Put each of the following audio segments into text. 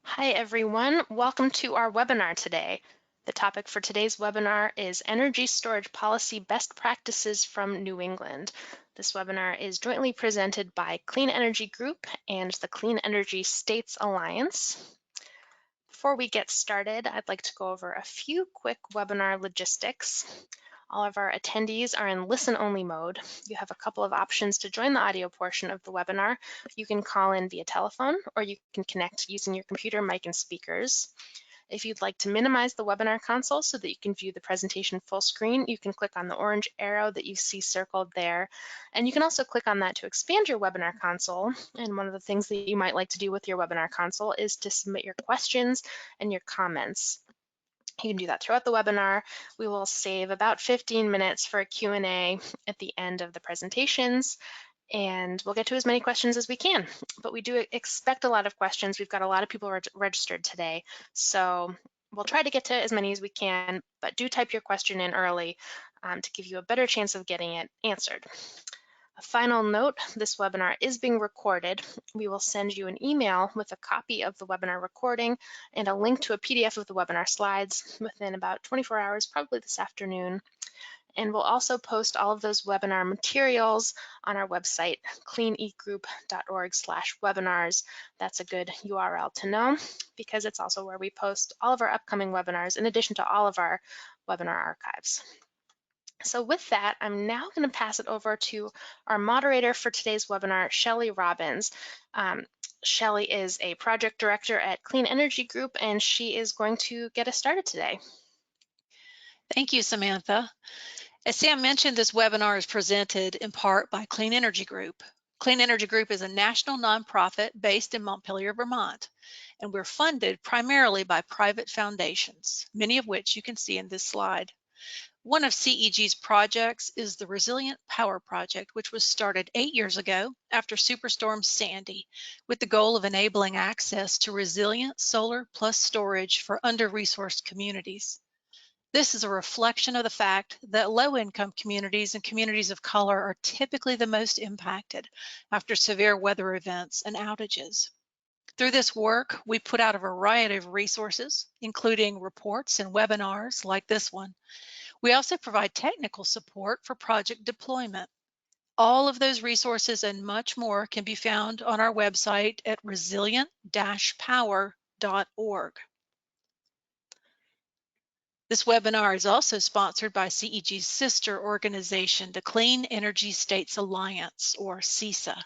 Hi, everyone. Welcome to our webinar today. The topic for today's webinar is Energy Storage Policy Best Practices from New England. This webinar is jointly presented by Clean Energy Group and the Clean Energy States Alliance. Before we get started, I'd like to go over a few quick webinar logistics. All of our attendees are in listen-only mode. You have a couple of options to join the audio portion of the webinar. You can call in via telephone, or you can connect using your computer, mic, and speakers. If you'd like to minimize the webinar console so that you can view the presentation full screen, you can click on the orange arrow that you see circled there. And you can also click on that to expand your webinar console. And one of the things that you might like to do with your webinar console is to submit your questions and your comments. You can do that throughout the webinar. We will save about 15 minutes for a Q&A at the end of the presentations, and we'll get to as many questions as we can. But we do expect a lot of questions. We've got a lot of people registered today, so we'll try to get to as many as we can, but do type your question in early to give you a better chance of getting it answered. A final note, this webinar is being recorded. We will send you an email with a copy of the webinar recording and a link to a PDF of the webinar slides within about 24 hours, probably this afternoon. And we'll also post all of those webinar materials on our website, cleanegroup.org/webinars. That's a good URL to know because it's also where we post all of our upcoming webinars in addition to all of our webinar archives. So with that, I'm now going to pass it over to our moderator for today's webinar, Shelley Robbins. Shelley is a project director at Clean Energy Group, and she is going to get us started today. Thank you, Samantha. As Sam mentioned, this webinar is presented in part by Clean Energy Group. Clean Energy Group is a national nonprofit based in Montpelier, Vermont, and we're funded primarily by private foundations, many of which you can see in this slide. One of CEG's projects is the Resilient Power Project, which was started 8 years ago after Superstorm Sandy, with the goal of enabling access to resilient solar plus storage for under-resourced communities. This is a reflection of the fact that low-income communities and communities of color are typically the most impacted after severe weather events and outages. Through this work, we put out a variety of resources, including reports and webinars like this one. We also provide technical support for project deployment. All of those resources and much more can be found on our website at resilient-power.org. This webinar is also sponsored by CEG's sister organization, the Clean Energy States Alliance, or CESA.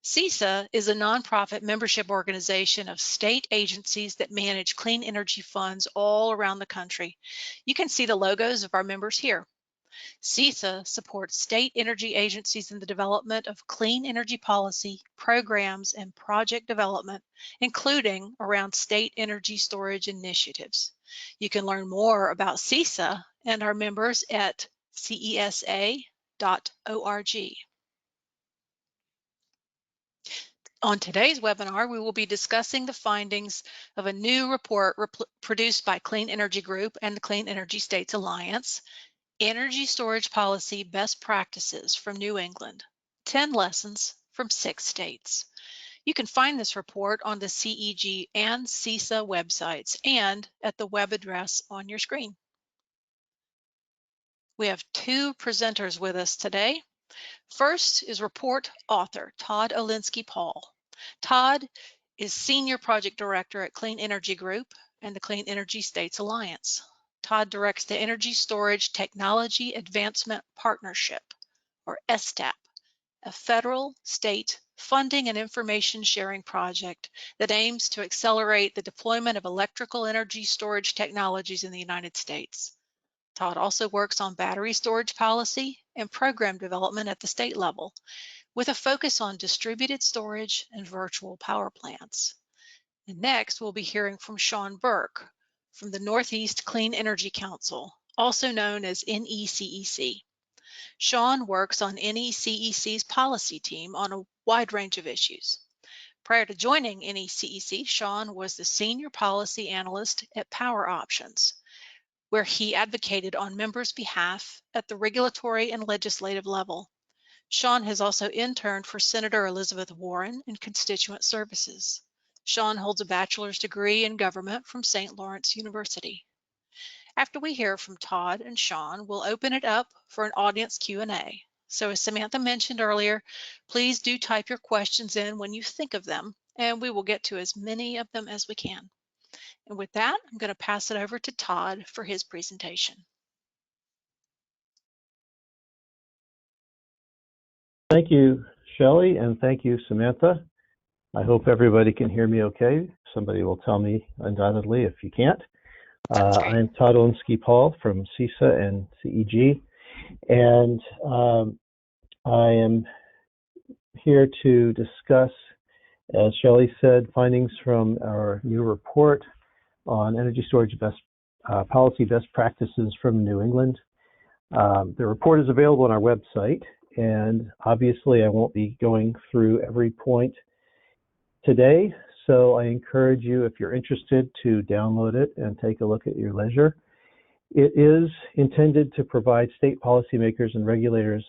CESA is a nonprofit membership organization of state agencies that manage clean energy funds all around the country. You can see the logos of our members here. CESA supports state energy agencies in the development of clean energy policy, programs, and project development, including around state energy storage initiatives. You can learn more about CESA and our members at cesa.org. On today's webinar, we will be discussing the findings of a new report produced by Clean Energy Group and the Clean Energy States Alliance, Energy Storage Policy Best Practices from New England, 10 lessons from 6 states. You can find this report on the CEG and CESA websites and at the web address on your screen. We have 2 presenters with us today. First is report author Todd Olinsky-Paul. Todd is Senior Project Director at Clean Energy Group and the Clean Energy States Alliance. Todd directs the Energy Storage Technology Advancement Partnership, or STAP, a federal, state, funding and information sharing project that aims to accelerate the deployment of electrical energy storage technologies in the United States. Todd also works on battery storage policy and program development at the state level, with a focus on distributed storage and virtual power plants. And next, we'll be hearing from Sean Burke from the Northeast Clean Energy Council, also known as NECEC. Sean works on NECEC's policy team on a wide range of issues. Prior to joining NECEC, Sean was the Senior Policy Analyst at Power Options, where he advocated on members' behalf at the regulatory and legislative level. Sean has also interned for Senator Elizabeth Warren in constituent services. Sean holds a bachelor's degree in government from St. Lawrence University. After we hear from Todd and Sean, we'll open it up for an audience Q&A. So as Samantha mentioned earlier, please do type your questions in when you think of them, and we will get to as many of them as we can. And with that, I'm going to pass it over to Todd for his presentation. Thank you, Shelley, and thank you, Samantha. I hope everybody can hear me okay. Somebody will tell me undoubtedly if you can't. I'm Todd Olinsky-Paul from CISA and CEG, and I am here to discuss, as Shelley said, findings from our new report on energy storage policy best practices from New England. The report is available on our website, and obviously I won't be going through every point today, so I encourage you, if you're interested, to download it and take a look at your leisure. It is intended to provide state policymakers and regulators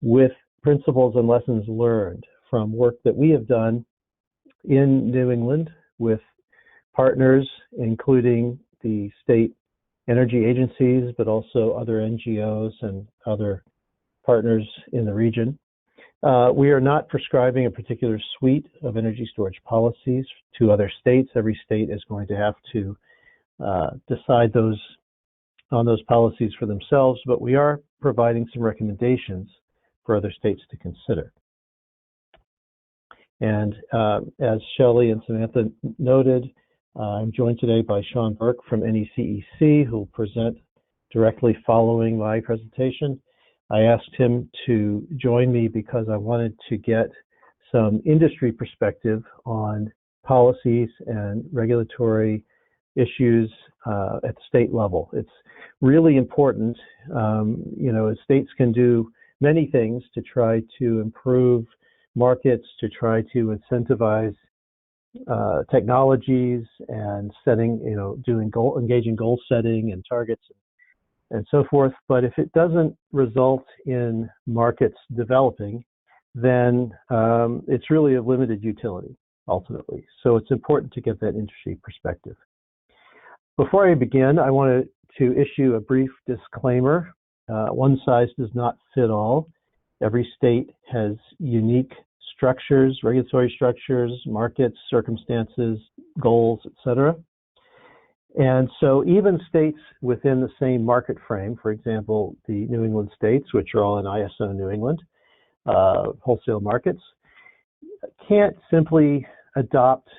with principles and lessons learned from work that we have done in New England with partners, including the state energy agencies, but also other NGOs and other partners in the region. We are not prescribing a particular suite of energy storage policies to other states. Every state is going to have to decide on those policies for themselves, but we are providing some recommendations for other states to consider. And as Shelley and Samantha noted, I'm joined today by Sean Burke from NECEC, who will present directly following my presentation. I asked him to join me because I wanted to get some industry perspective on policies and regulatory issues at the state level. It's really important. States can do many things to try to improve markets, to try to incentivize technologies and engaging goal setting and targets and so forth. But if it doesn't result in markets developing, then it's really of limited utility, ultimately. So it's important to get that industry perspective. Before I begin, I wanted to issue a brief disclaimer. One size does not fit all. Every state has unique structures, regulatory structures, markets, circumstances, goals, etc. And so even states within the same market frame, for example, the New England states, which are all in ISO New England, wholesale markets, can't simply adopt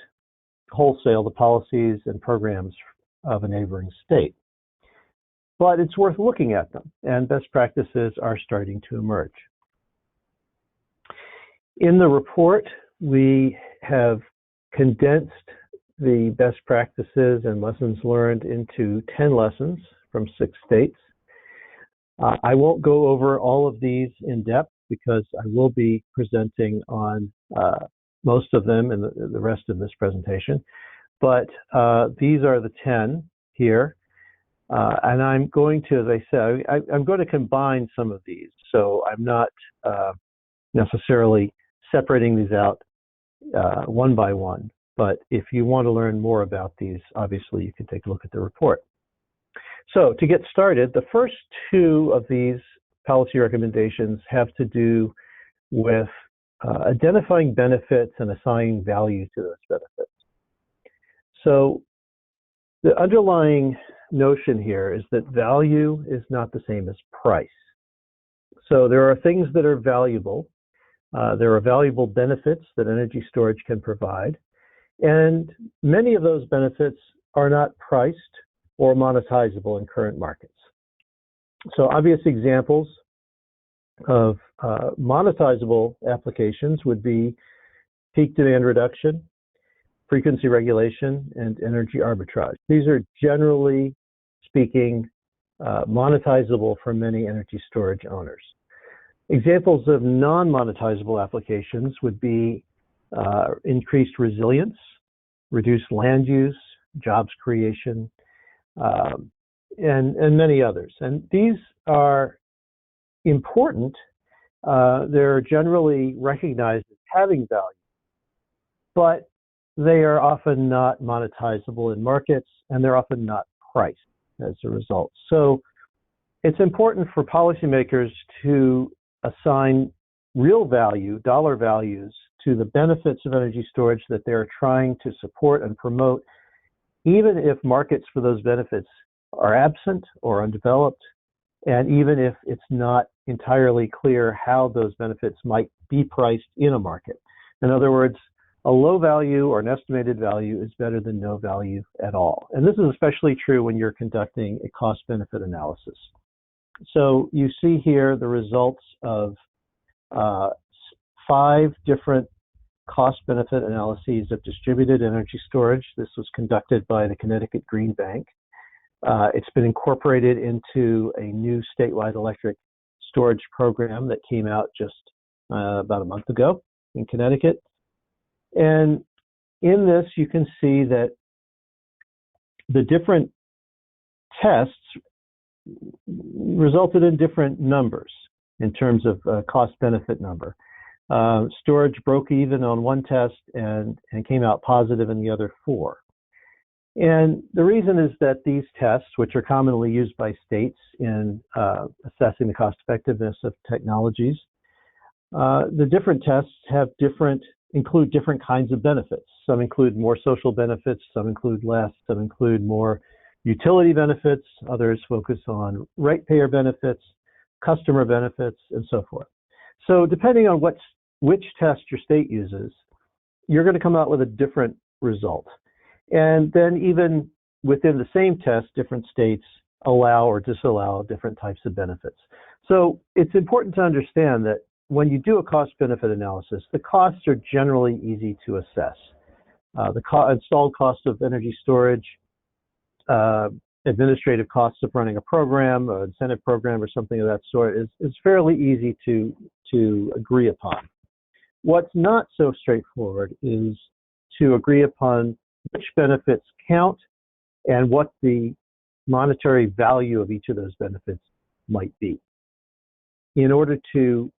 wholesale the policies and programs of a neighboring state. But it's worth looking at them, and best practices are starting to emerge. In the report, we have condensed the best practices and lessons learned into 10 lessons from 6 states. I won't go over all of these in depth because I will be presenting on most of them in the rest of this presentation. But these are the 10 here. And I'm going to, as I said, I'm going to combine some of these. So I'm not necessarily separating these out one by one. But if you want to learn more about these, obviously you can take a look at the report. So to get started, the first 2 of these policy recommendations have to do with identifying benefits and assigning value to those benefits. So the underlying notion here is that value is not the same as price. So there are things that are valuable. There are valuable benefits that energy storage can provide. And many of those benefits are not priced or monetizable in current markets. So obvious examples of monetizable applications would be peak demand reduction, frequency regulation, and energy arbitrage. These are generally speaking monetizable for many energy storage owners. Examples of non-monetizable applications would be increased resilience, reduced land use, jobs creation, and many others. And these are important. They're generally recognized as having value. But they are often not monetizable in markets, and they're often not priced as a result. So it's important for policymakers to assign real value, dollar values, to the benefits of energy storage that they're trying to support and promote, even if markets for those benefits are absent or undeveloped, and even if it's not entirely clear how those benefits might be priced in a market. In other words, a low value or an estimated value is better than no value at all. And this is especially true when you're conducting a cost-benefit analysis. So you see here the results of 5 different cost-benefit analyses of distributed energy storage. This was conducted by the Connecticut Green Bank. It's been incorporated into a new statewide electric storage program that came out just about a month ago in Connecticut. And in this, you can see that the different tests resulted in different numbers in terms of cost-benefit number. Storage broke even on one test and came out positive in the other 4. And the reason is that these tests, which are commonly used by states in assessing the cost effectiveness of technologies, the different tests include different kinds of benefits. Some include more social benefits, some include less, some include more utility benefits, others focus on ratepayer benefits, customer benefits, and so forth. So depending on which test your state uses, you're going to come out with a different result. And then even within the same test, different states allow or disallow different types of benefits. So it's important to understand that when you do a cost-benefit analysis, the costs are generally easy to assess. The installed cost of energy storage, administrative costs of running a program, an incentive program, or something of that sort is fairly easy to agree upon. What's not so straightforward is to agree upon which benefits count and what the monetary value of each of those benefits might be. In order to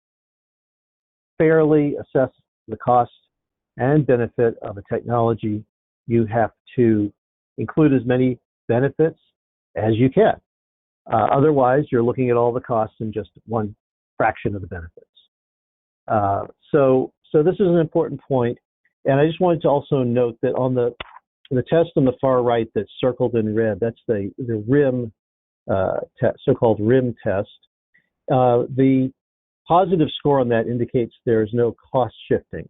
fairly assess the cost and benefit of a technology, you have to include as many benefits as you can. Otherwise, you're looking at all the costs in just one fraction of the benefits. So this is an important point. And I just wanted to also note that on the test on the far right that's circled in red, that's the RIM test, so-called RIM test. The positive score on that indicates there is no cost shifting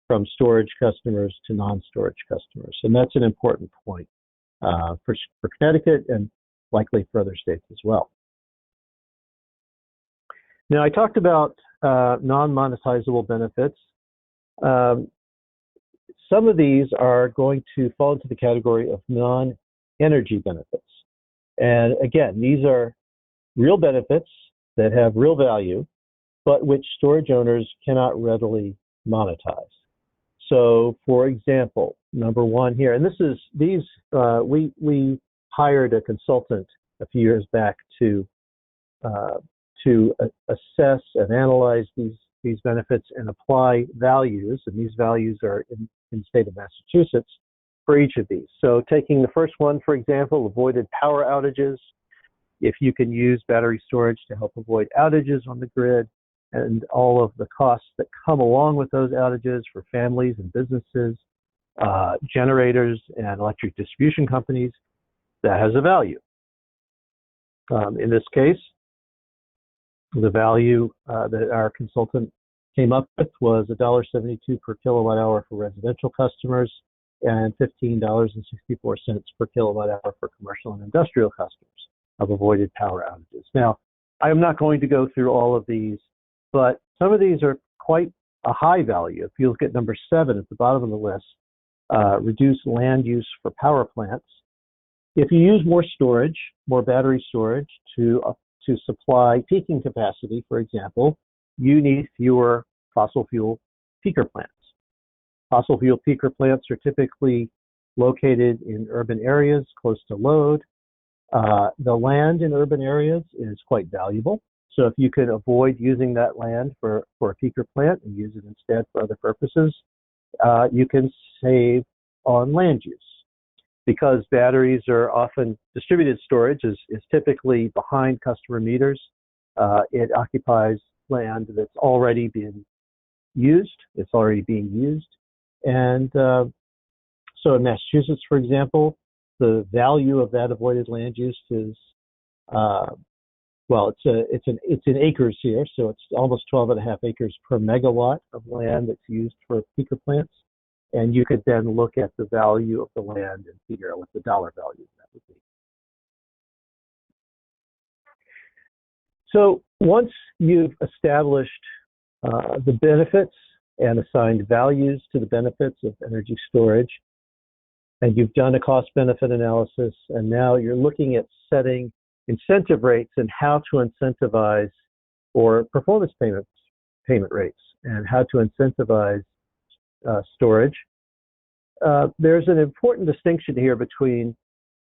from storage customers to non-storage customers. And that's an important point for Connecticut and likely for other states as well. Now, I talked about non-monetizable benefits. Some of these are going to fall into the category of non-energy benefits. And again, these are real benefits that have real value, but which storage owners cannot readily monetize. So, for example, number 1 here, and we hired a consultant a few years back to assess and analyze these benefits and apply values, and these values are in the state of Massachusetts for each of these. So taking the first one, for example, avoided power outages. If you can use battery storage to help avoid outages on the grid and all of the costs that come along with those outages for families and businesses, generators and electric distribution companies, that has a value. In this case, the value that our consultant came up with was $1.72 per kilowatt hour for residential customers and $15.64 per kilowatt hour for commercial and industrial customers of avoided power outages. Now, I'm not going to go through all of these, but some of these are quite a high value. If you look at number 7 at the bottom of the list, reduce land use for power plants. If you use more storage, more battery storage to supply peaking capacity, for example, you need fewer fossil fuel peaker plants. Fossil fuel peaker plants are typically located in urban areas close to load. The land in urban areas is quite valuable. So if you can avoid using that land for a peaker plant and use it instead for other purposes, you can save on land use. Because batteries are often distributed storage is typically behind customer meters. It occupies land that's already been used. It's already being used. And so in Massachusetts, for example, the value of that avoided land use is, well, it's in acres here, so it's almost 12.5 acres per megawatt of land that's used for peaker plants. And you could then look at the value of the land and figure out what the dollar value of that would be. So once you've established the benefits and assigned values to the benefits of energy storage, and you've done a cost-benefit analysis, and now you're looking at setting incentive rates and how to incentivize, or performance payment rates, and how to incentivize storage. There's an important distinction here between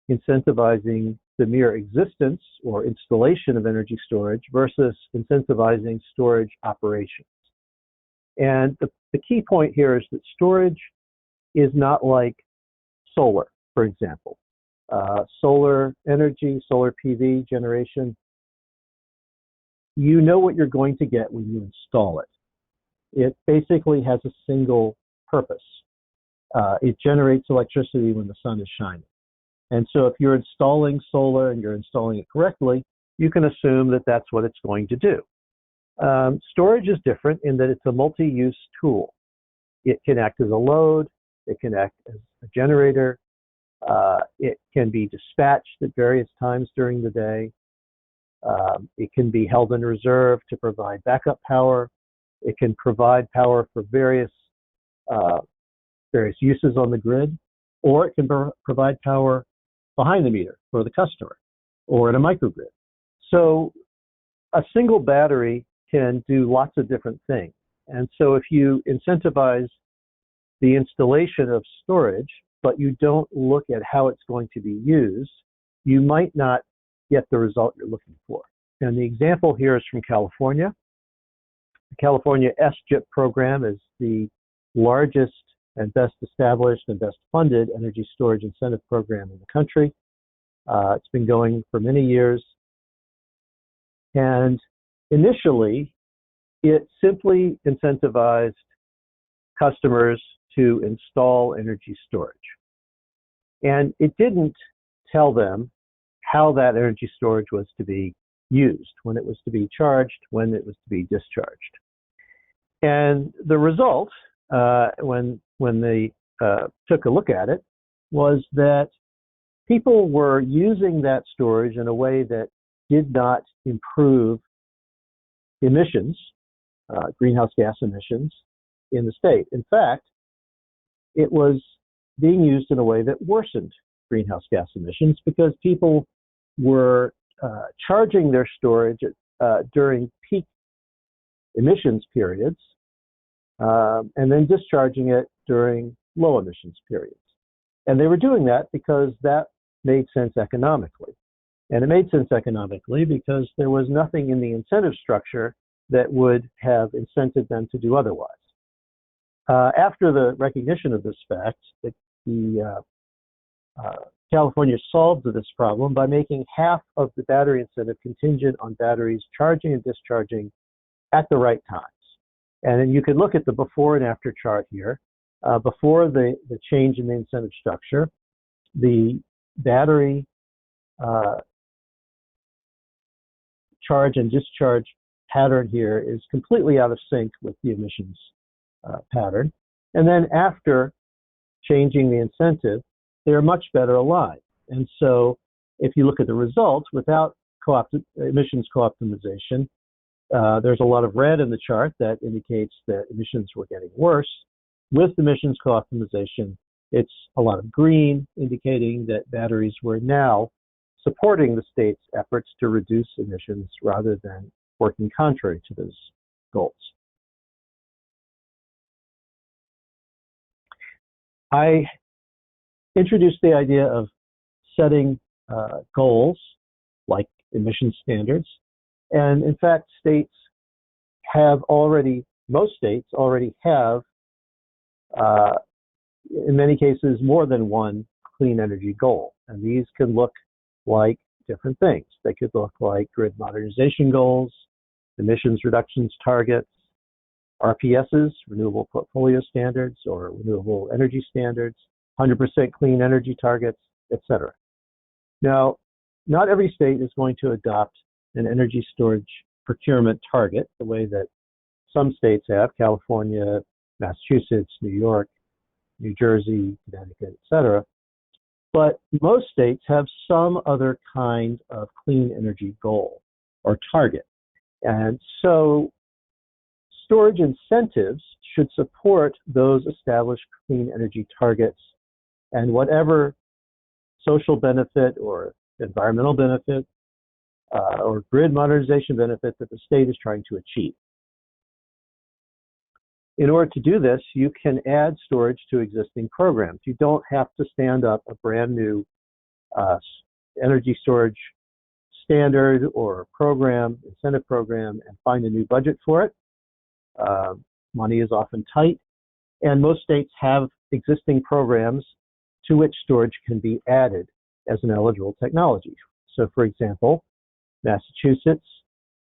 incentivizing the mere existence or installation of energy storage versus incentivizing storage operations. And the key point here is that storage is not like solar, for example. Solar energy, solar PV generation, you know what you're going to get when you install it. It basically has a single purpose. It generates electricity when the sun is shining. And so if you're installing solar and you're installing it correctly, you can assume that that's what it's going to do. Storage is different in that it's a multi-use tool. It can act as a load, it can act as a generator, it can be dispatched at various times during the day, it can be held in reserve to provide backup power, it can provide power for various uses on the grid, or it can provide power behind the meter for the customer or in a microgrid. So a single battery can do lots of different things. And so if you incentivize the installation of storage, but you don't look at how it's going to be used, you might not get the result you're looking for. And the example here is from California. The California SGIP program is the largest and best established and best funded energy storage incentive program in the country. It's been going for many years. And initially, it simply incentivized customers to install energy storage. And it didn't tell them how that energy storage was to be used, when it was to be charged, when it was to be discharged. And the result, when they took a look at it, was that people were using that storage in a way that did not improve emissions, greenhouse gas emissions in the state. In fact, it was being used in a way that worsened greenhouse gas emissions because people were charging their storage during peak emissions periods and then discharging it during low emissions periods. And they were doing that because that made sense economically. And it made sense economically because there was nothing in the incentive structure that would have incented them to do otherwise. After the recognition of this fact, California solved this problem by making half of the battery incentive contingent on batteries charging and discharging at the right times. And then you could look at the before and after chart here. Before the change in the incentive structure, the battery charge and discharge pattern here is completely out of sync with the emissions pattern. And then after changing the incentive, they are much better aligned. And so if you look at the results without emissions co-optimization, there's a lot of red in the chart that indicates that emissions were getting worse. With emissions co-optimization, it's a lot of green, indicating that batteries were now supporting the state's efforts to reduce emissions rather than working contrary to those goals. I introduced the idea of setting goals like emission standards. And in fact, most states already have in many cases, more than one clean energy goal. And these can look like different things. They could look like grid modernization goals, emissions reductions targets, RPSs, renewable portfolio standards, or renewable energy standards, 100% clean energy targets, etc. Now, not every state is going to adopt an energy storage procurement target the way that some states have, California, Massachusetts, New York, New Jersey, Connecticut, etc. But most states have some other kind of clean energy goal or target. And so storage incentives should support those established clean energy targets and whatever social benefit or environmental benefit or grid modernization benefit that the state is trying to achieve. In order to do this, you can add storage to existing programs. You don't have to stand up a brand new energy storage standard or program, incentive program, and find a new budget for it. Money is often tight, and most states have existing programs to which storage can be added as an eligible technology. So, for example, Massachusetts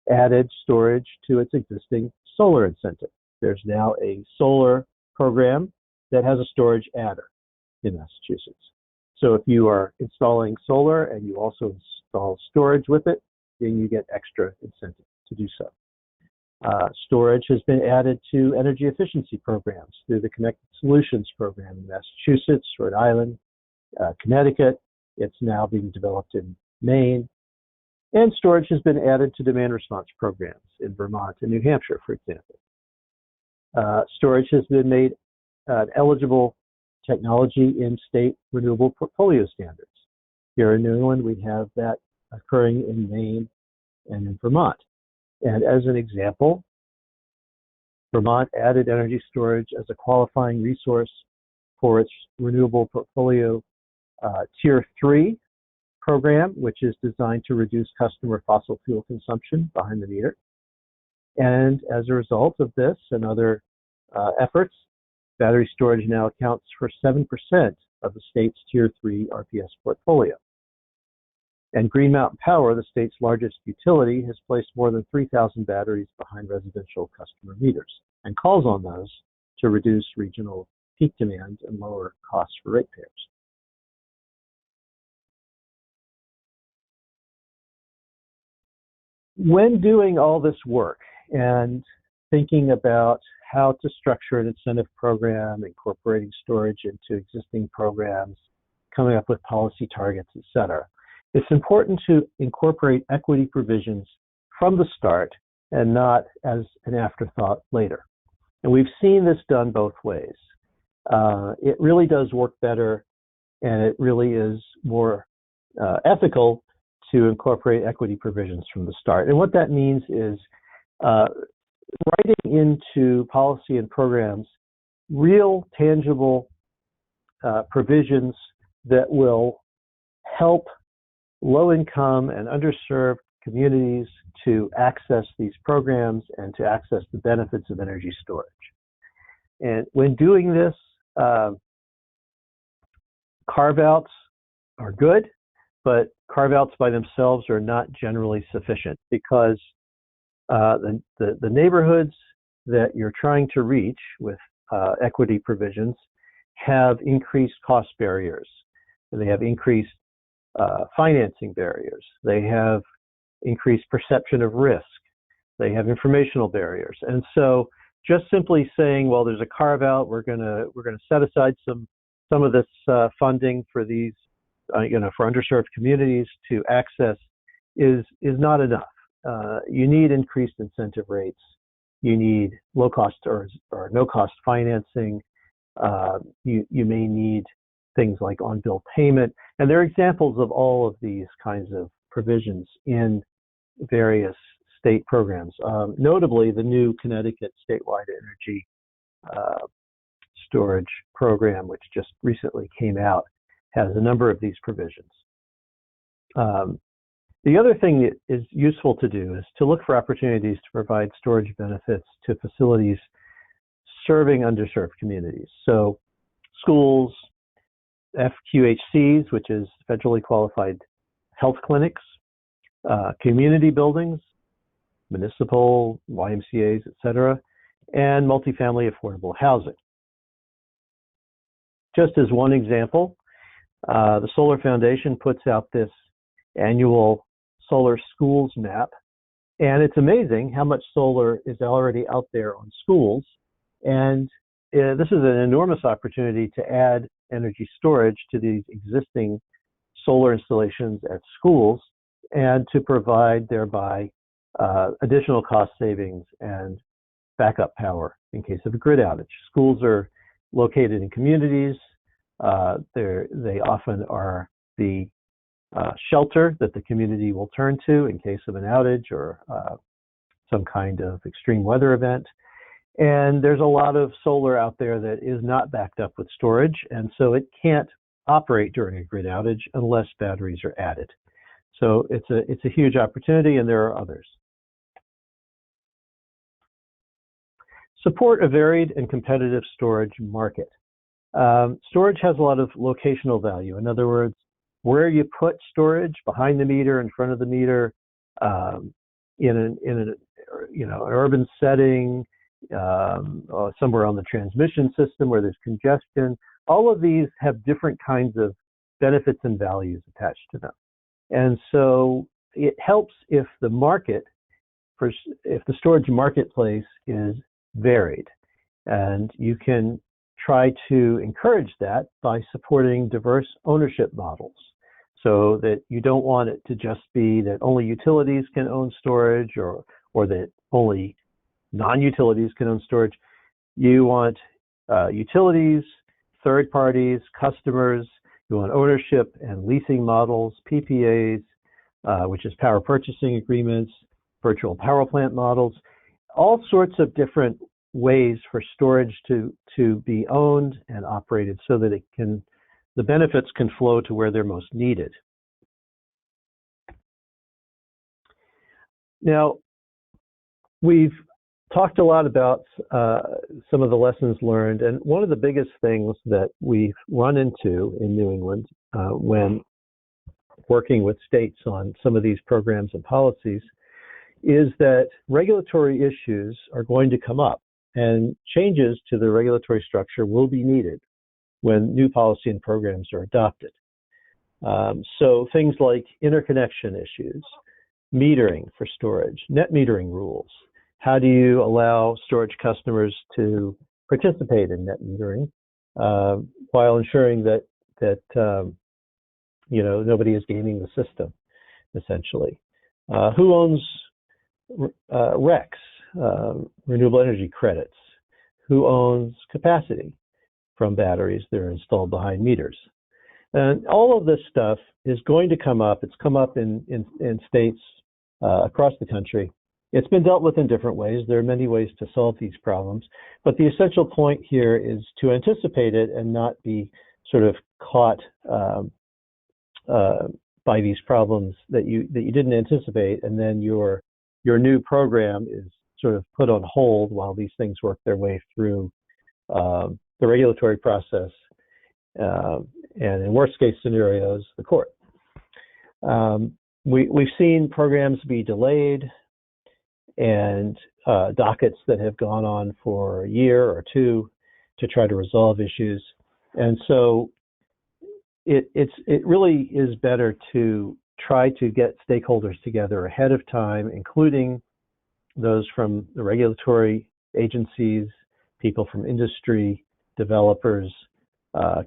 added storage to its existing solar incentive. There's now a solar program that has a storage adder in Massachusetts. So if you are installing solar and you also install storage with it, then you get extra incentive to do so. Storage has been added to energy efficiency programs through the Connected Solutions program in Massachusetts, Rhode Island, Connecticut. It's now being developed in Maine. And storage has been added to demand response programs in Vermont and New Hampshire, for example. Storage has been made an eligible technology in state renewable portfolio standards. Here in New England, we have that occurring in Maine and in Vermont. And as an example, Vermont added energy storage as a qualifying resource for its renewable portfolio Tier 3 program, which is designed to reduce customer fossil fuel consumption behind the meter. And as a result of this and other efforts, battery storage now accounts for 7% of the state's Tier 3 RPS portfolio. And Green Mountain Power, the state's largest utility, has placed more than 3,000 batteries behind residential customer meters and calls on those to reduce regional peak demand and lower costs for ratepayers. When doing all this work and thinking about how to structure an incentive program, incorporating storage into existing programs, coming up with policy targets, etc., it's important to incorporate equity provisions from the start and not as an afterthought later. And we've seen this done both ways. It really does work better, and it really is more ethical to incorporate equity provisions from the start. And what that means is writing into policy and programs real, tangible provisions that will help low-income and underserved communities to access these programs and to access the benefits of energy storage. And when doing this, carve-outs are good, but carve-outs by themselves are not generally sufficient because the neighborhoods that you're trying to reach with equity provisions have increased cost barriers, and they have increased financing barriers. They have increased perception of risk. They have informational barriers. And so just simply saying, well, there's a carve-out, we're gonna set aside some of this funding for these, for underserved communities to access is not enough. You need increased incentive rates. You need low cost or no cost financing. You may need things like on-bill payment. And there are examples of all of these kinds of provisions in various state programs. Notably, the new Connecticut statewide energy storage program, which just recently came out, has a number of these provisions. The other thing that is useful to do is to look for opportunities to provide storage benefits to facilities serving underserved communities. So schools, FQHCs, which is federally qualified health clinics, community buildings, municipal, YMCAs, etc., and multifamily affordable housing. Just as one example, the Solar Foundation puts out this annual solar schools map, and it's amazing how much solar is already out there on schools. And this is an enormous opportunity to add energy storage to these existing solar installations at schools and to provide thereby additional cost savings and backup power in case of a grid outage. Schools are located in communities. They often are the shelter that the community will turn to in case of an outage or some kind of extreme weather event. And there's a lot of solar out there that is not backed up with storage, and so it can't operate during a grid outage unless batteries are added. So it's a huge opportunity, and there are others. Support a varied and competitive storage market. Storage has a lot of locational value. In other words, where you put storage, behind the meter, in front of the meter, in an urban setting, somewhere on the transmission system where there's congestion. All of these have different kinds of benefits and values attached to them. And so it helps if the storage marketplace is varied. And you can try to encourage that by supporting diverse ownership models, so that you don't want it to just be that only utilities can own storage or that only non-utilities can own storage. You want utilities, third parties, customers. You want ownership and leasing models, PPAs, which is power purchasing agreements, virtual power plant models, all sorts of different ways for storage to be owned and operated so that the benefits can flow to where they're most needed. Now, we've talked a lot about some of the lessons learned, and one of the biggest things that we've run into in New England when working with states on some of these programs and policies is that regulatory issues are going to come up, and changes to the regulatory structure will be needed when new policy and programs are adopted. So things like interconnection issues, metering for storage, net metering rules. How do you allow storage customers to participate in net metering while ensuring that nobody is gaming the system, essentially? Who owns RECs, renewable energy credits? Who owns capacity from batteries that are installed behind meters? And all of this stuff is going to come up. It's come up in states across the country. It's been dealt with in different ways. There are many ways to solve these problems, but the essential point here is to anticipate it and not be sort of caught by these problems that you didn't anticipate, and then your new program is sort of put on hold while these things work their way through the regulatory process, and in worst case scenarios, the court. We've seen programs be delayed and dockets that have gone on for a year or two to try to resolve issues. And so it really is better to try to get stakeholders together ahead of time, including those from the regulatory agencies, people from industry, developers,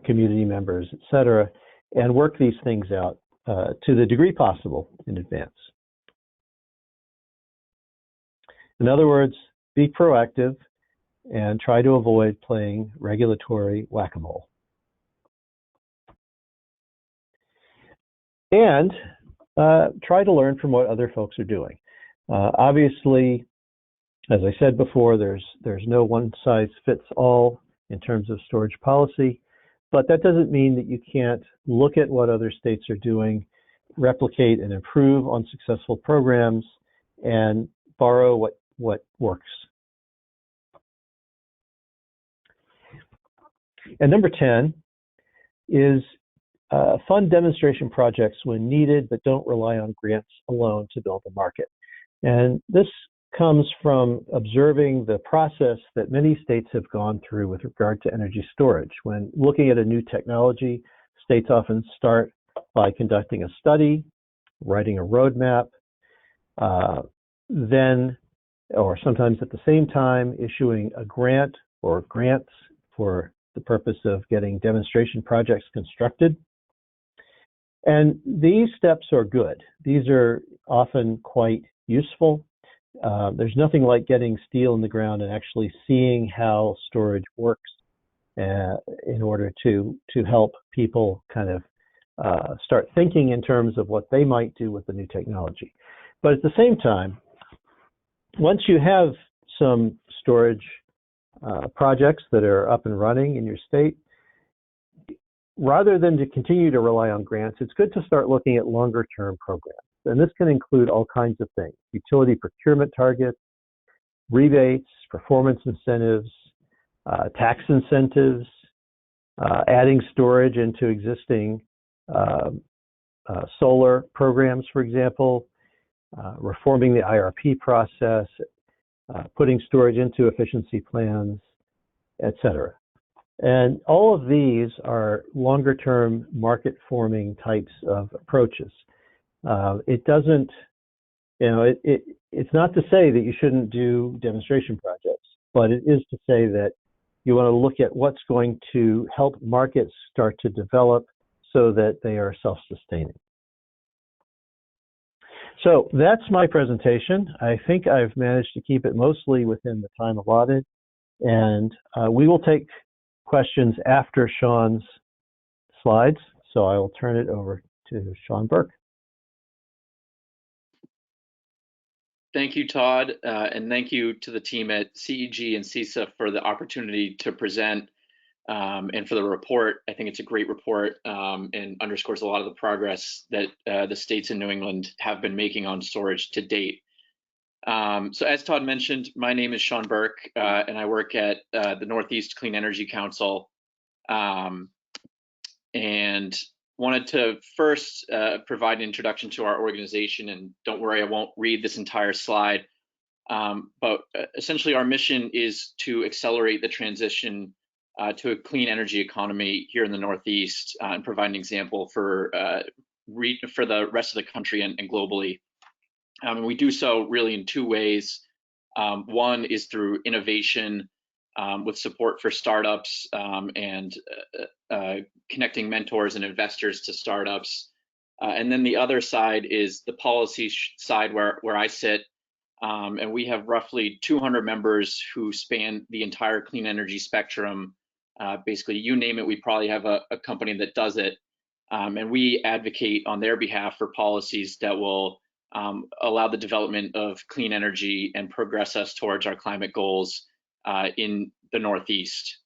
community members, et cetera, and work these things out to the degree possible in advance. In other words, be proactive and try to avoid playing regulatory whack-a-mole. And try to learn from what other folks are doing. Obviously, as I said before, there's no one-size-fits-all in terms of storage policy, but that doesn't mean that you can't look at what other states are doing, replicate and improve on successful programs, and borrow what works. And number 10 is fund demonstration projects when needed, but don't rely on grants alone to build a market. And this comes from observing the process that many states have gone through with regard to energy storage. When looking at a new technology, states often start by conducting a study, writing a roadmap, then, or sometimes at the same time, issuing a grant or grants for the purpose of getting demonstration projects constructed. And these steps are good. These are often quite useful. There's nothing like getting steel in the ground and actually seeing how storage works in order to help people kind of start thinking in terms of what they might do with the new technology. But at the same time, once you have some storage projects that are up and running in your state, rather than to continue to rely on grants, it's good to start looking at longer term programs. And this can include all kinds of things: utility procurement targets, rebates, performance incentives, tax incentives, adding storage into existing solar programs, for example, reforming the IRP process, putting storage into efficiency plans, etc. And all of these are longer term market forming types of approaches. It doesn't, it's not to say that you shouldn't do demonstration projects, but it is to say that you want to look at what's going to help markets start to develop so that they are self-sustaining. So that's my presentation. I think I've managed to keep it mostly within the time allotted, and we will take questions after Sean's slides. So I will turn it over to Sean Burke. Thank you, Todd, and thank you to the team at CEG and CISA for the opportunity to present and for the report. I think it's a great report and underscores a lot of the progress that the states in New England have been making on storage to date. So as Todd mentioned, my name is Sean Burke, and I work at the Northeast Clean Energy Council, and wanted to first provide an introduction to our organization. And don't worry, I won't read this entire slide, but essentially our mission is to accelerate the transition to a clean energy economy here in the Northeast and provide an example for the rest of the country and globally. And we do so really in two ways. One is through innovation with support for startups and connecting mentors and investors to startups. And then the other side is the policy side where I sit. And we have roughly 200 members who span the entire clean energy spectrum. Basically, you name it, we probably have a company that does it. And we advocate on their behalf for policies that will allow the development of clean energy and progress us towards our climate goals in the Northeast.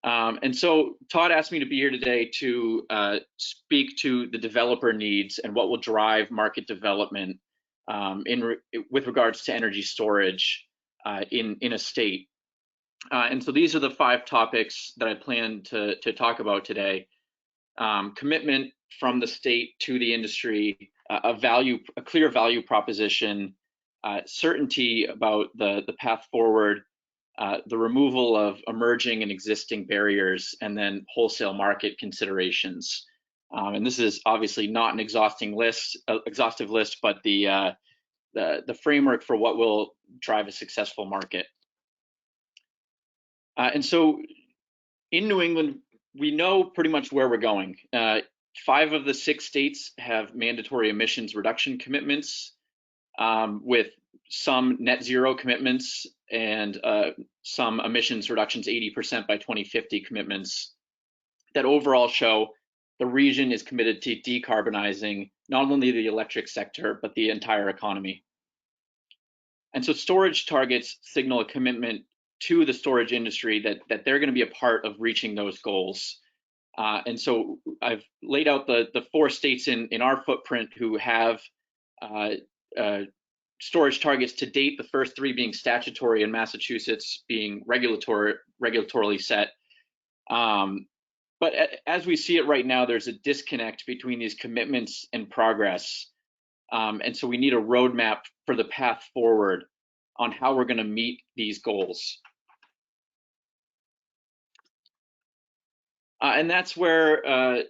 And so Todd asked me to be here today to speak to the developer needs and what will drive market development with regards to energy storage in a state. And so these are the 5 topics that I plan to talk about today. Commitment from the state to the industry, a clear value proposition, certainty about the path forward, the removal of emerging and existing barriers, and then wholesale market considerations. And this is obviously not an exhaustive list, but the framework for what will drive a successful market. And so in New England, we know pretty much where we're going. 5 of the 6 states have mandatory emissions reduction commitments, with some net zero commitments and some emissions reductions 80% by 2050 commitments that overall show the region is committed to decarbonizing not only the electric sector, but the entire economy. And so storage targets signal a commitment to the storage industry that they're going to be a part of reaching those goals. And so I've laid out the 4 states in our footprint who have storage targets to date, the first 3 being statutory and Massachusetts being regulatorily set. But as we see it right now, there's a disconnect between these commitments and progress. And so we need a roadmap for the path forward on how we're going to meet these goals. And that's where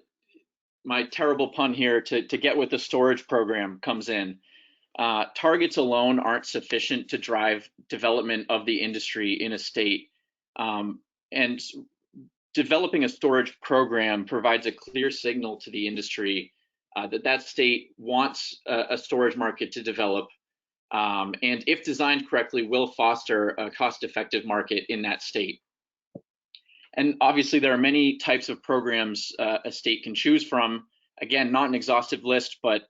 my terrible pun here to get with the storage program comes in. Targets alone aren't sufficient to drive development of the industry in a state. And developing a storage program provides a clear signal to the industry that that state wants a storage market to develop, and if designed correctly, will foster a cost-effective market in that state. And obviously, there are many types of programs a state can choose from. Again, not an exhaustive list, but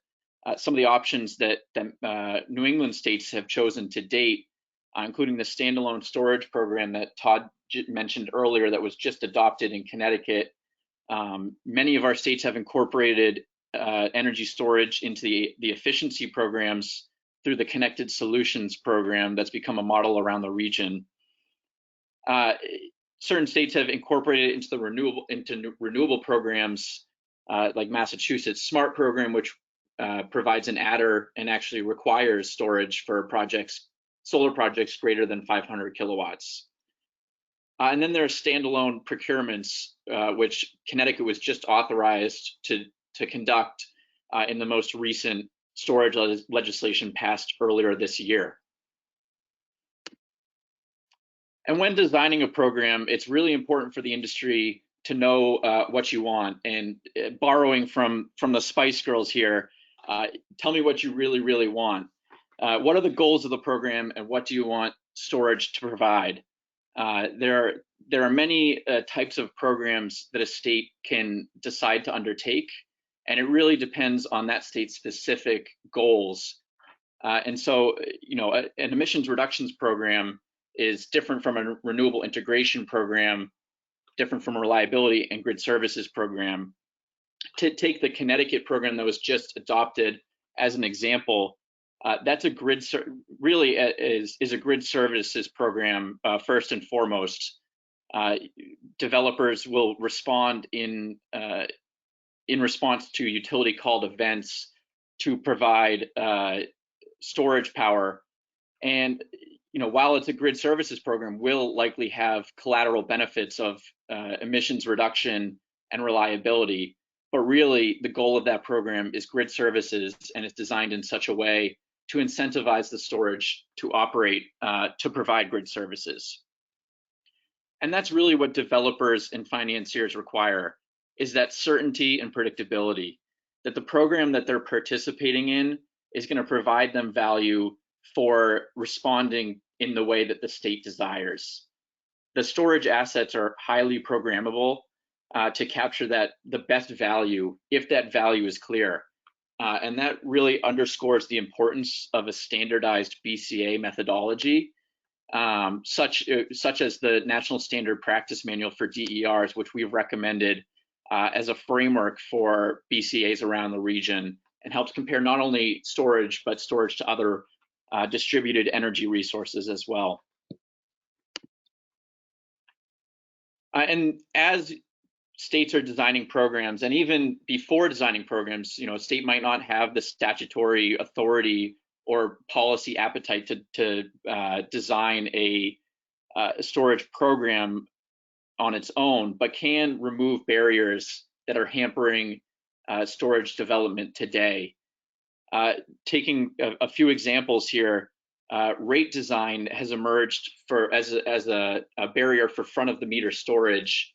some of the options that New England states have chosen to date, including the standalone storage program that Todd mentioned earlier that was just adopted in Connecticut. Many of our states have incorporated energy storage into the efficiency programs through the Connected Solutions program that's become a model around the region. Certain states have incorporated it into renewable programs, like Massachusetts SMART program, which provides an adder and actually requires storage for solar projects greater than 500 kilowatts. And then there are standalone procurements, which Connecticut was just authorized to conduct in the most recent storage legislation passed earlier this year. And when designing a program, it's really important for the industry to know what you want. And borrowing from the Spice Girls here, tell me what you really, really want. What are the goals of the program, and what do you want storage to provide? There are many types of programs that a state can decide to undertake, and it really depends on that state's specific goals. And so, an emissions reductions program is different from a renewable integration program, different from a reliability and grid services program. To take the Connecticut program that was just adopted as an example, that's a grid is a grid services program first and foremost. Developers will respond in response to utility called events to provide storage power, and while it's a grid services program, will likely have collateral benefits of emissions reduction and reliability. But really, the goal of that program is grid services, and it's designed in such a way to incentivize the storage to operate to provide grid services. And that's really what developers and financiers require, is that certainty and predictability, that the program that they're participating in is going to provide them value for responding in the way that the state desires. The storage assets are highly programmable to capture the best value, if that value is clear. And that really underscores the importance of a standardized BCA methodology, such as the National Standard Practice Manual for DERs, which we've recommended as a framework for BCAs around the region, and helps compare not only storage, but storage to other distributed energy resources as well. And as states are designing programs, and even before designing programs, a state might not have the statutory authority or policy appetite to design a storage program on its own, but can remove barriers that are hampering storage development today. Taking a few examples here, rate design has emerged as a barrier for front-of-the-meter storage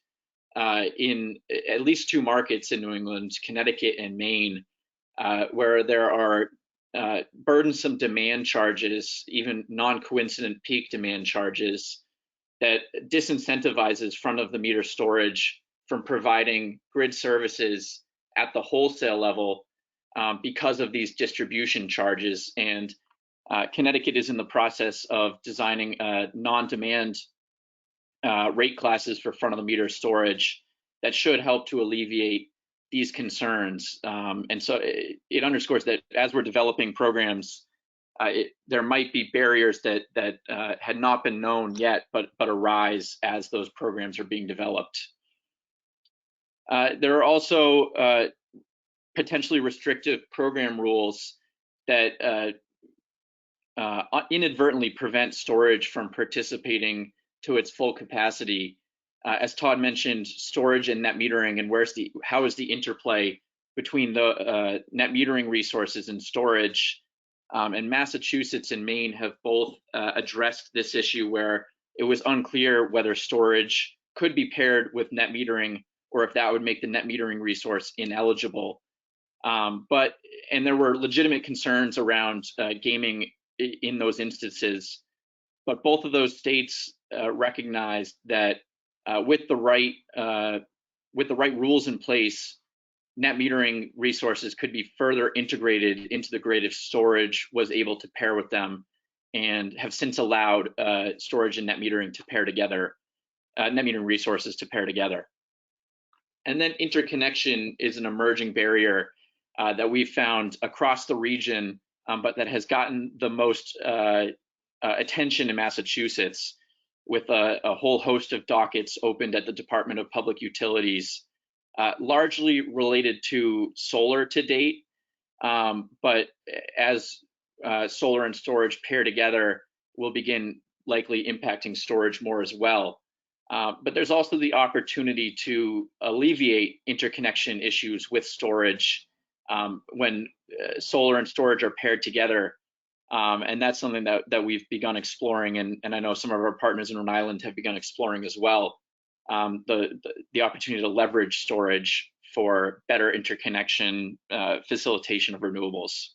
in at least two markets in New England, Connecticut and Maine, where there are burdensome demand charges, even non-coincident peak demand charges, that disincentivizes front-of-the-meter storage from providing grid services at the wholesale level because of these distribution charges. And Connecticut is in the process of designing non-demand rate classes for front-of-the-meter storage that should help to alleviate these concerns. And so it underscores that as we're developing programs, there might be barriers that had not been known yet, but arise as those programs are being developed. There are also potentially restrictive program rules that inadvertently prevent storage from participating to its full capacity. As Todd mentioned, storage and net metering, and how is the interplay between the net metering resources and storage? And Massachusetts and Maine have both addressed this issue, where it was unclear whether storage could be paired with net metering or if that would make the net metering resource ineligible. And there were legitimate concerns around gaming in those instances, but both of those states recognized that with the right rules in place, net metering resources could be further integrated into the grid if storage was able to pair with them, and have since allowed storage and net metering to pair together, net metering resources to pair together. And then interconnection is an emerging barrier that we've found across the region, but that has gotten the most attention in Massachusetts, with a whole host of dockets opened at the Department of Public Utilities, largely related to solar to date. But as solar and storage pair together, will begin likely impacting storage more as well. But there's also the opportunity to alleviate interconnection issues with storage when solar and storage are paired together. And that's something that we've begun exploring, and I know some of our partners in Rhode Island have begun exploring as well, the opportunity to leverage storage for better interconnection facilitation of renewables.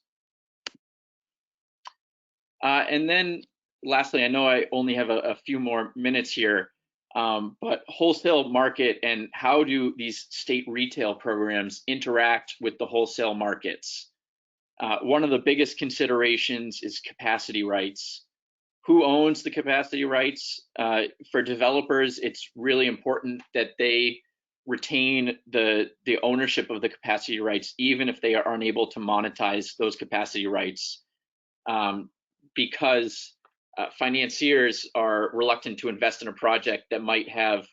And then lastly, I know I only have a few more minutes here, but wholesale market, and how do these state retail programs interact with the wholesale markets? One of the biggest considerations is capacity rights. Who owns the capacity rights? For developers, it's really important that they retain the ownership of the capacity rights, even if they are unable to monetize those capacity rights, because financiers are reluctant to invest in a project that might have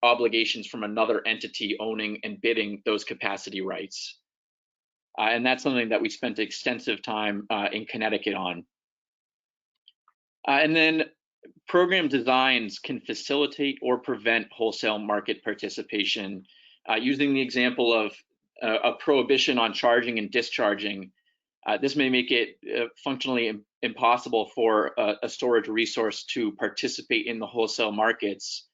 obligations from another entity owning and bidding those capacity rights. And that's something that we spent extensive time in Connecticut on. And then program designs can facilitate or prevent wholesale market participation. Using the example of a prohibition on charging and discharging, this may make it functionally impossible for a storage resource to participate in the wholesale markets,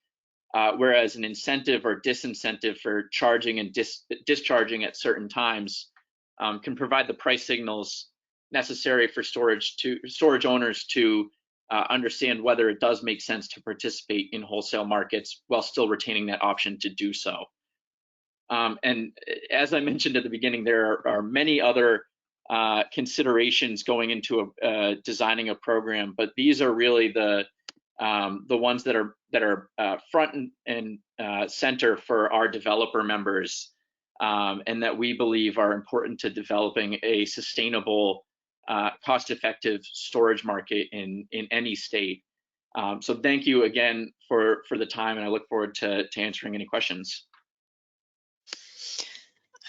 whereas an incentive or disincentive for charging and discharging at certain times can provide the price signals necessary for storage owners to understand whether it does make sense to participate in wholesale markets while still retaining that option to do so. And as I mentioned at the beginning, there are many other considerations going into designing a program, but these are really the ones that are front and center for our developer members, and that we believe are important to developing a sustainable, cost-effective storage market in any state. So thank you again for the time, and I look forward to answering any questions.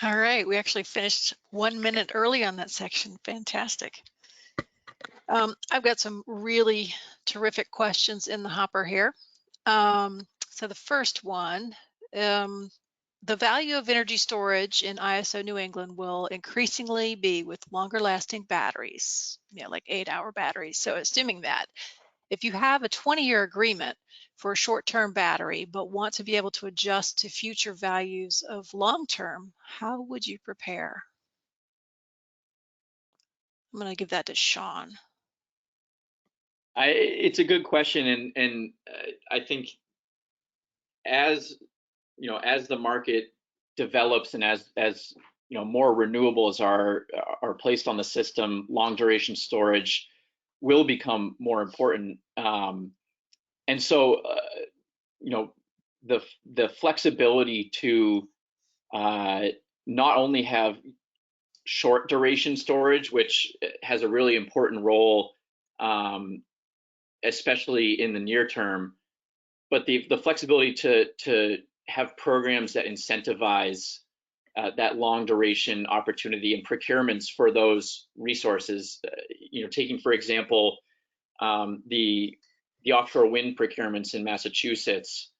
All right, we actually finished 1 minute early on that section. Fantastic. I've got some really terrific questions in the hopper here. So the first one, the value of energy storage in ISO New England will increasingly be with longer lasting batteries, like 8-hour batteries. So assuming that if you have a 20-year agreement for a short-term battery, but want to be able to adjust to future values of long-term, how would you prepare? I'm going to give that to Sean. It's a good question, and I think as the market develops and as more renewables are placed on the system, long duration storage will become more important. And so the flexibility to not only have short duration storage, which has a really important role, especially in the near term, but the flexibility to have programs that incentivize that long duration opportunity and procurements for those resources. Taking for example the offshore wind procurements in Massachusetts,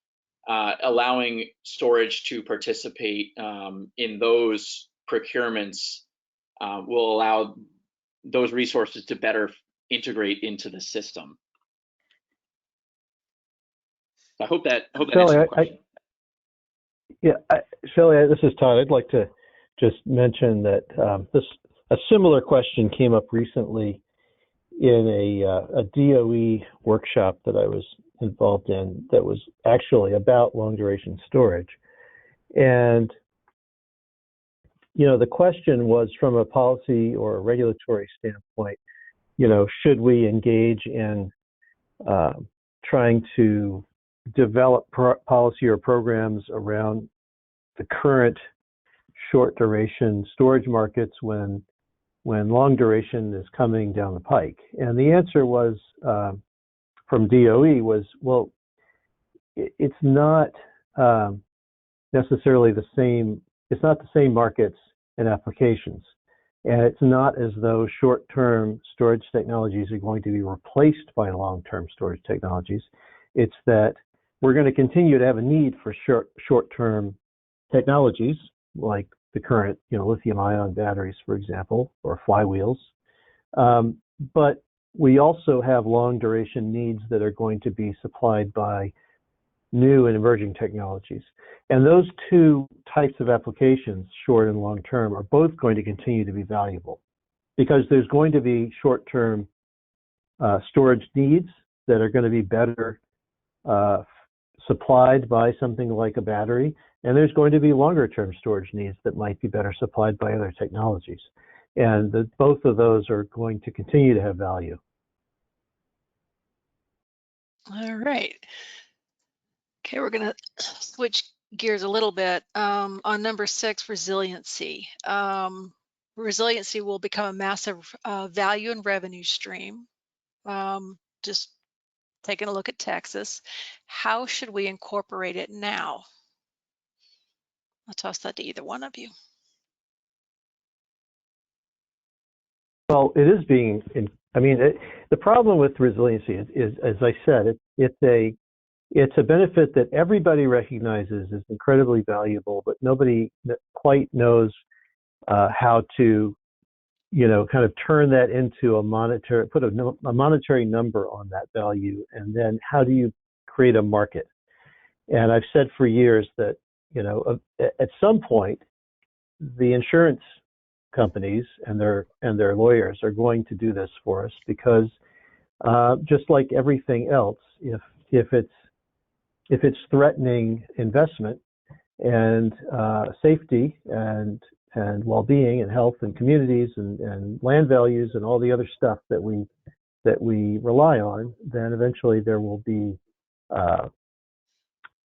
allowing storage to participate in those procurements will allow those resources to better integrate into the system. I hope that answers your question. Shelley, this is Todd. I'd like to just mention that a similar question came up recently in a DOE workshop that I was involved in that was actually about long duration storage. And, the question was from a policy or a regulatory standpoint, should we engage in trying to develop policy or programs around the current short duration storage markets when long duration is coming down the pike? And the answer was from DOE was, well, it's not necessarily the same. It's not the same markets and applications, and it's not as though short-term storage technologies are going to be replaced by long-term storage technologies. It's that we're going to continue to have a need for short-term technologies like the current, lithium-ion batteries, for example, or flywheels. But we also have long-duration needs that are going to be supplied by new and emerging technologies. And those two types of applications, short and long-term, are both going to continue to be valuable because there's going to be short-term storage needs that are going to be better supplied by something like a battery, and there's going to be longer-term storage needs that might be better supplied by other technologies. And both of those are going to continue to have value. All right. Okay, we're going to switch gears a little bit. On number 6, resiliency. Resiliency will become a massive value and revenue stream. Just taking a look at Texas. How should we incorporate it now? I'll toss that to either one of you. Well, it is being, the problem with resiliency is, as I said, it's a benefit that everybody recognizes is incredibly valuable, but nobody quite knows how to, kind of turn that into put a monetary number on that value, and then how do you create a market? And I've said for years that, at some point, the insurance companies and their lawyers are going to do this for us because just like everything else, if it's threatening investment and safety and well-being and health and communities and land values and all the other stuff that we rely on, then eventually there will be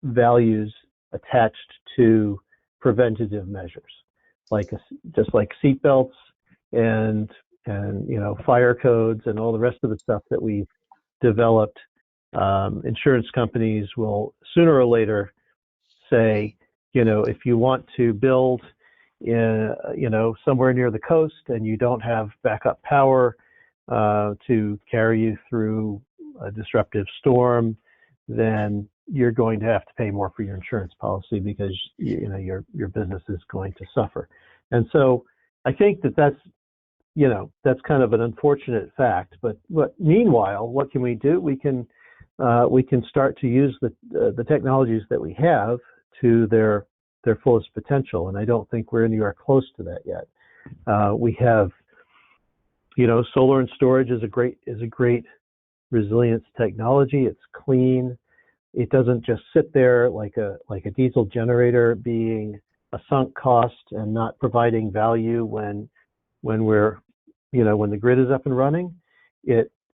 values attached to preventative measures, just like seatbelts and fire codes and all the rest of the stuff that we've developed. Insurance companies will sooner or later say, if you want to build somewhere near the coast and you don't have backup power to carry you through a disruptive storm, then you're going to have to pay more for your insurance policy because your business is going to suffer. And so I think that's kind of an unfortunate fact. But meanwhile, what can we do? We can start to use the technologies that we have to their fullest potential, and I don't think we're anywhere close to that yet. We have, solar and storage is a great resilience technology. It's clean. It doesn't just sit there like a diesel generator being a sunk cost and not providing value when the grid is up and running.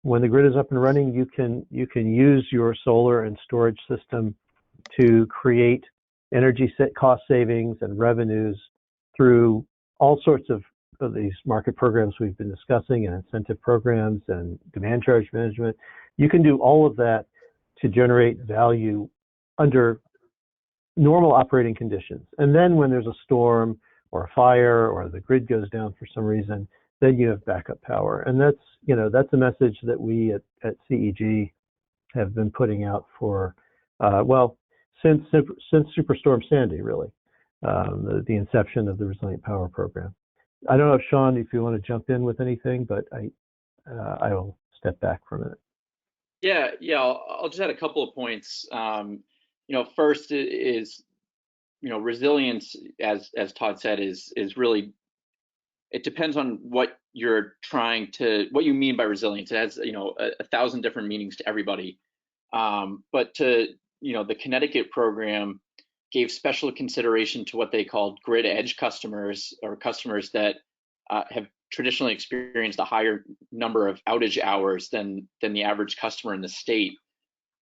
When the grid is up and running, you can use your solar and storage system to create energy cost savings and revenues through all sorts of these market programs we've been discussing and incentive programs and demand charge management. You can do all of that to generate value under normal operating conditions. And then when there's a storm or a fire or the grid goes down for some reason, then you have backup power. And that's a message that we at CEG have been putting out for, since Superstorm Sandy, really, the inception of the Resilient Power Program. I don't know, Sean, if you want to jump in with anything, but I will step back for a minute. Yeah. I'll just add a couple of points. First is, resilience, as Todd said, is really, it depends on what you're what you mean by resilience. It has, 1,000 different meanings to everybody. But the Connecticut program gave special consideration to what they called grid edge customers, or customers that have traditionally experienced a higher number of outage hours than the average customer in the state.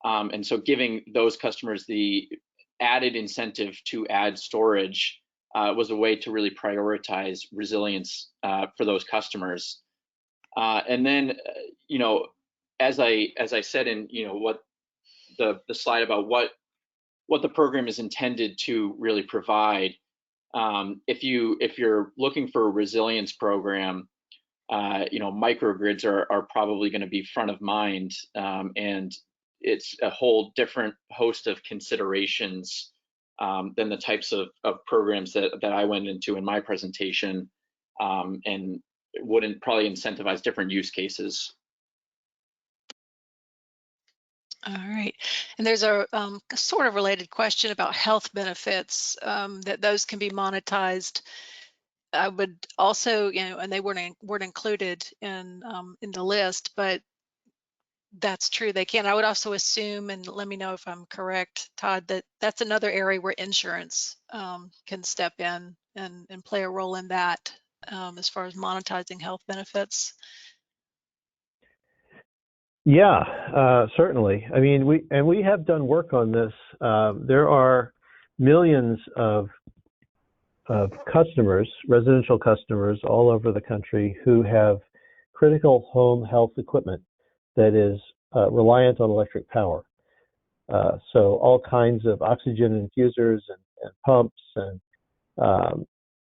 And so giving those customers the added incentive to add storage was a way to really prioritize resilience for those customers. And then, as I said in what the slide about what the program is intended to really provide, if you're looking for a resilience program, microgrids are probably going to be front of mind, and it's a whole different host of considerations than the types of programs that I went into in my presentation, and wouldn't probably incentivize different use cases. All right, and there's a sort of related question about health benefits, that those can be monetized. I would also, and they weren't included in the list, but that's true, they can. I would also assume, and let me know if I'm correct, Todd, that that's another area where insurance can step in and play a role in that, as far as monetizing health benefits. Yeah, certainly. I mean, we have done work on this. There are millions of customers, residential customers all over the country who have critical home health equipment that is reliant on electric power. So all kinds of oxygen infusers and pumps and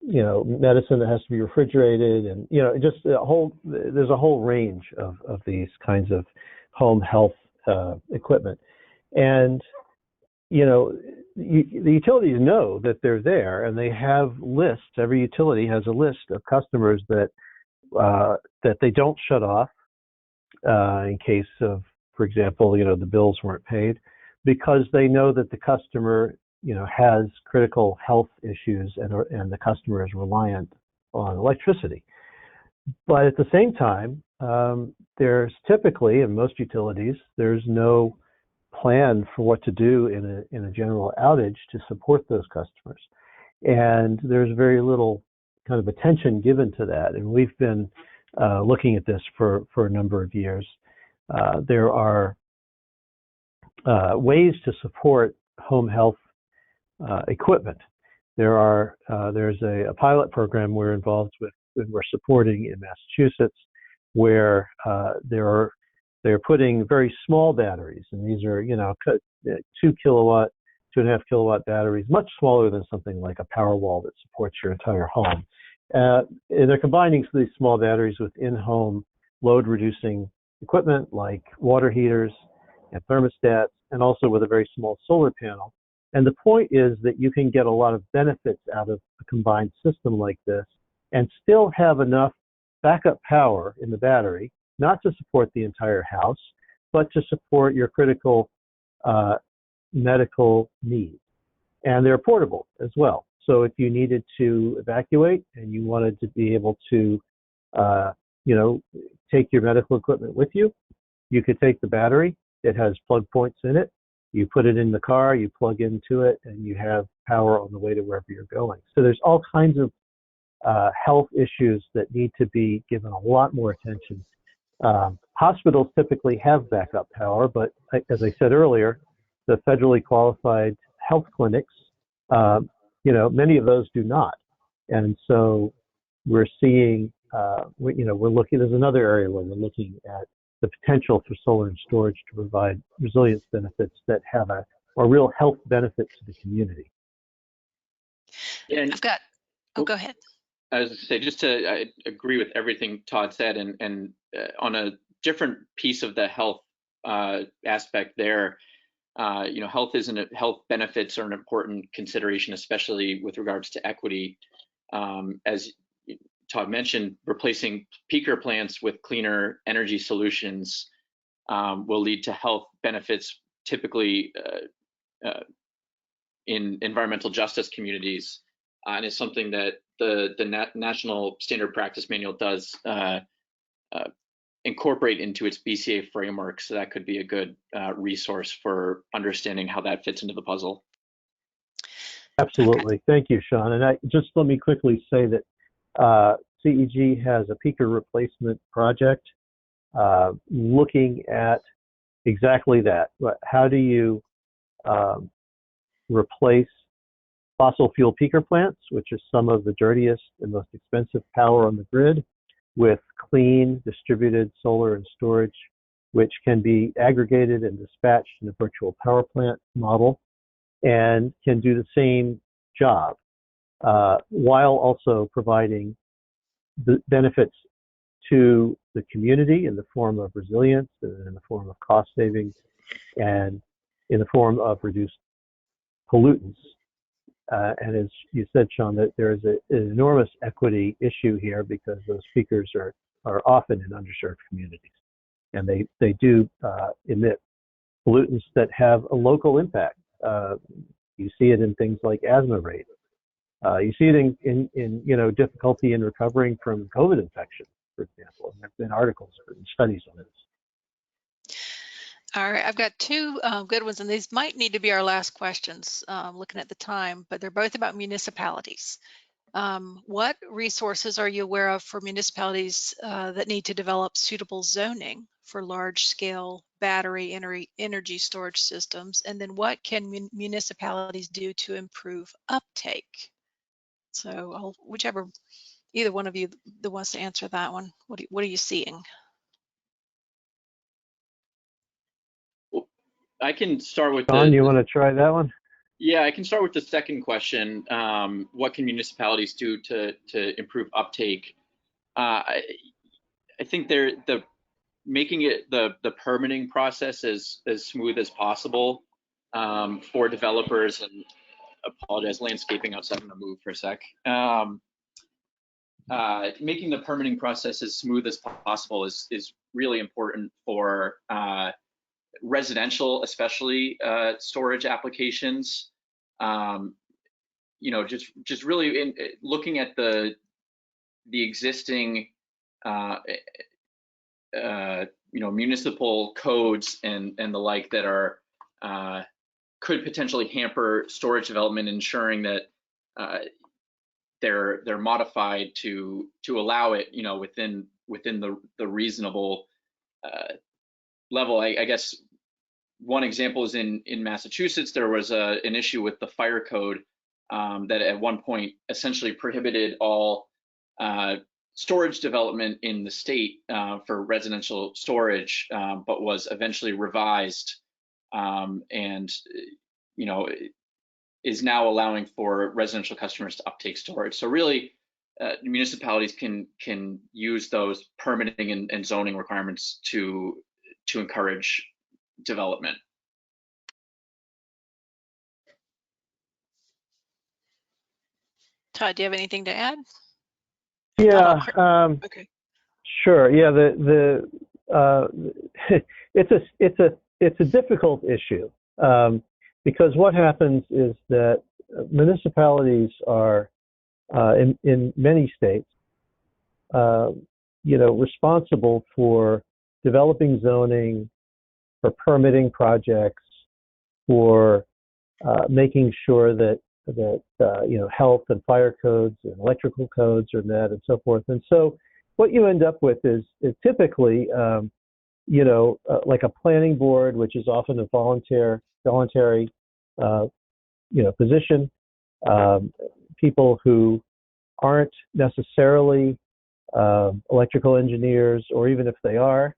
medicine that has to be refrigerated, and just there's a whole range of these kinds of home health equipment. And the utilities know that they're there, and they have lists. Every utility has a list of customers that they don't shut off in case of, for example, the bills weren't paid, because they know that the customer has critical health issues, and the customer is reliant on electricity. But at the same time, there's typically, in most utilities, there's no plan for what to do in a general outage to support those customers, and there's very little kind of attention given to that. And we've been looking at this for a number of years. There are ways to support home health equipment. There's a pilot program we're involved with, and we're supporting in Massachusetts, where they're putting very small batteries, and these are 2 kilowatt, 2.5 kilowatt batteries, much smaller than something like a Powerwall that supports your entire home. And they're combining these small batteries with in-home load-reducing equipment like water heaters and thermostats, and also with a very small solar panel. And the point is that you can get a lot of benefits out of a combined system like this, and still have enough backup power in the battery, not to support the entire house, but to support your critical medical needs. And they're portable as well. So if you needed to evacuate and you wanted to be able to, take your medical equipment with you, you could take the battery. It has plug points in it. You put it in the car, you plug into it, and you have power on the way to wherever you're going. So there's all kinds of health issues that need to be given a lot more attention. Hospitals typically have backup power, but as I said earlier, the federally qualified health clinics, many of those do not. And so we're seeing, we're looking, there's another area where we're looking at the potential for solar and storage to provide resilience benefits that have a or real health benefit to the community. And I've got, oh, go ahead. I was going to say, just to I agree with everything Todd said, and on a different piece of the health aspect there, health benefits are an important consideration, especially with regards to equity. As Todd mentioned, replacing peaker plants with cleaner energy solutions will lead to health benefits, typically in environmental justice communities, and is something that the National Standard Practice Manual does incorporate into its BCA framework. So that could be a good resource for understanding how that fits into the puzzle. Absolutely. Thank you, Sean. And just let me quickly say that CEG has a peaker replacement project looking at exactly that. How do you replace fossil fuel peaker plants, which is some of the dirtiest and most expensive power on the grid, with clean distributed solar and storage, which can be aggregated and dispatched in a virtual power plant model and can do the same job while also providing the benefits to the community in the form of resilience, and in the form of cost savings, and in the form of reduced pollutants. And as you said, Sean, that there is an enormous equity issue here because those peakers are often in underserved communities, and they do emit pollutants that have a local impact. You see it in things like asthma rate. You see it in difficulty in recovering from COVID infection, for example. And there have been articles and studies on this. All right, I've got two good ones, and these might need to be our last questions, looking at the time, but they're both about municipalities. What resources are you aware of for municipalities that need to develop suitable zoning for large-scale battery energy storage systems? And then what can municipalities do to improve uptake? So either one of you that wants to answer that one, what are you seeing? I can start with Sean, you want to try that one? Yeah, I can start with the second question. What can municipalities do to improve uptake? I think making it the permitting process as smooth as possible for developers. And apologize, landscaping outside. I'm gonna move for a sec. Making the permitting process as smooth as possible is really important for residential, especially storage applications. Just really looking at the existing municipal codes and the like that are could potentially hamper storage development, ensuring that they're modified to allow it, within the reasonable level. I guess one example is in Massachusetts. There was an issue with the fire code that at one point essentially prohibited all storage development in the state for residential storage, but was eventually revised and is now allowing for residential customers to uptake storage. So really, municipalities can use those permitting and zoning requirements to encourage development. Todd, do you have anything to add? Yeah. Okay. Sure. Yeah. It's a difficult issue because what happens is that municipalities are in many states, responsible for developing zoning, for permitting projects, for making sure that health and fire codes and electrical codes are met and so forth. And so what you end up with is typically, like a planning board, which is often a voluntary, position, people who aren't necessarily electrical engineers, or even if they are,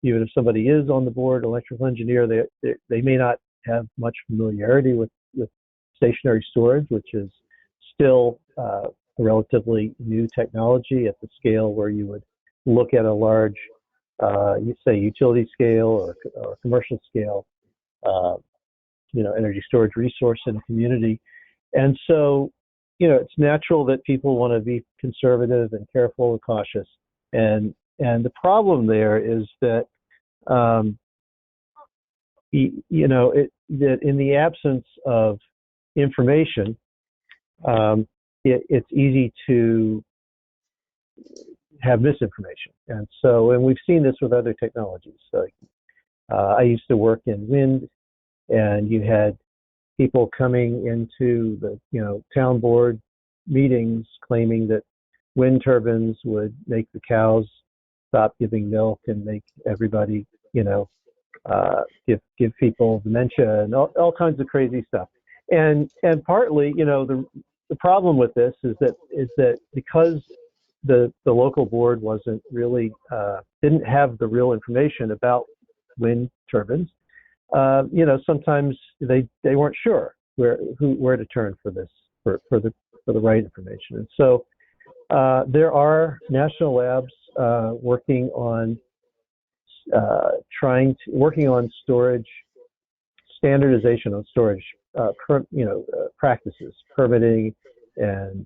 even if somebody is on the board, electrical engineer, they may not have much familiarity with stationary storage, which is still a relatively new technology at the scale where you would look at a large, you say utility scale or commercial scale, energy storage resource in a community. And so, it's natural that people want to be conservative and careful and cautious. And the problem there is that, that in the absence of information, it's easy to have misinformation. And we've seen this with other technologies. Like, I used to work in wind, and you had people coming into the town board meetings claiming that wind turbines would make the cows stop giving milk and make everybody give people dementia and all kinds of crazy stuff. And partly, the problem with this is that because the local board wasn't really didn't have the real information about wind turbines, sometimes they weren't sure where to turn for this for the right information. And so there are national labs working on storage standardization on storage practices, permitting and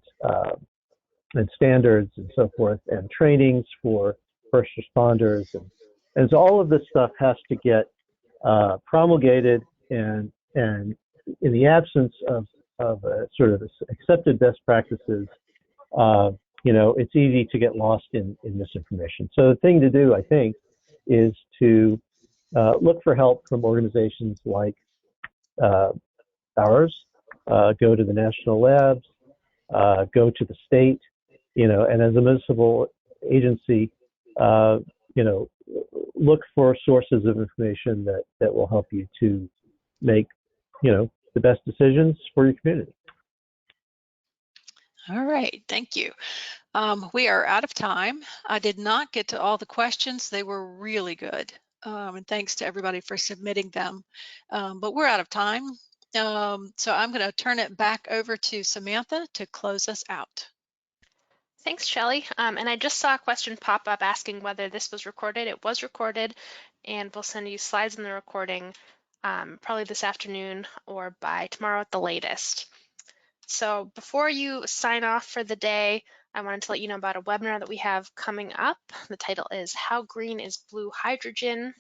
standards and so forth, and trainings for first responders, and so all of this stuff has to get promulgated, and in the absence of sort of accepted best practices, it's easy to get lost in misinformation. So the thing to do, I think, is to look for help from organizations like ours, go to the national labs, go to the state, and as a municipal agency, look for sources of information that will help you to make, the best decisions for your community. All right, thank you. We are out of time. I did not get to all the questions. They were really good. And thanks to everybody for submitting them. But we're out of time. So I'm going to turn it back over to Samantha to close us out. Thanks, Shelley. And I just saw a question pop up asking whether this was recorded. It was recorded, and we'll send you slides in the recording probably this afternoon or by tomorrow at the latest. So before you sign off for the day, I wanted to let you know about a webinar that we have coming up. The title is How Green is Blue Hydrogen?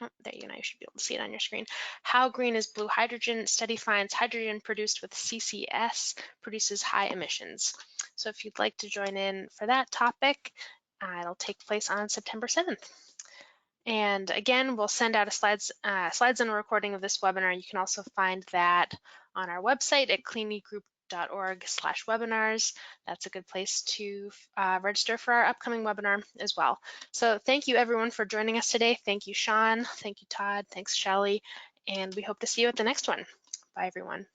Oh, there you go, you should be able to see it on your screen. How green is blue hydrogen? Study finds hydrogen produced with CCS produces high emissions. So if you'd like to join in for that topic, it'll take place on September 7th. And again, we'll send out a slides and a recording of this webinar. You can also find that on our website at cleanegroup.org/webinars. That's a good place to register for our upcoming webinar as well. So thank you everyone for joining us today. Thank you, Sean. Thank you, Todd. Thanks, Shelley. And we hope to see you at the next one. Bye, everyone.